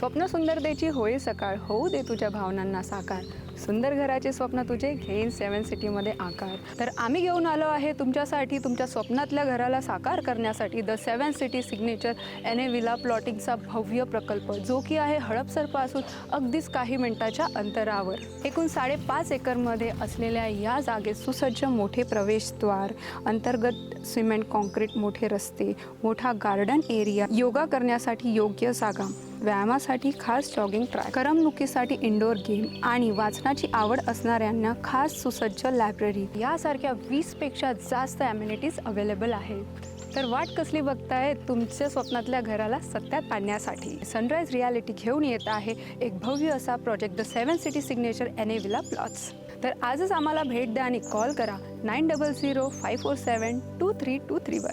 स्वप्न सुंदरतेची होई सकाळ, होऊ दे तुझ्या भावनांना साकार. सुंदर घराचे स्वप्न तुझे घेईन 7 सिटीमध्ये आकार. तर आम्ही घेऊन आलो आहे तुमच्यासाठी, तुमच्या स्वप्नातल्या घराला साकार करण्यासाठी the 7 city signature NA villa प्लॉटिंगचा भव्य प्रकल्प, जो की आहे हडपसरपासून अगदीच काही मिनिटाच्या अंतरावर. एकूण 5.5 एकरमध्ये असलेल्या या जागेत सुसज्ज मोठे प्रवेशद्वार, अंतर्गत सिमेंट कॉन्क्रीट मोठे रस्ते, मोठा गार्डन एरिया, योगा करण्यासाठी योग्य जागा, व्यायामासाठी खास जॉगिंग ट्रॅक, करमणुकीसाठी इंडोर गेम आणि वाचनाची आवड असणाऱ्यांना खास सुसज्ज लायब्ररी यासारख्या 20 पेक्षा जास्त ॲम्युनिटीज अवेलेबल आहेत. तर वाट कसली बघताय तुमच्या स्वप्नातल्या घराला सत्यात आणण्यासाठी? सनराइज रियालिटी घेऊन येत आहे एक भव्य असा project the 7 city signature NA villa plots. तर आजच आम्हाला भेट द्या आणि कॉल करा 9005472323 वर.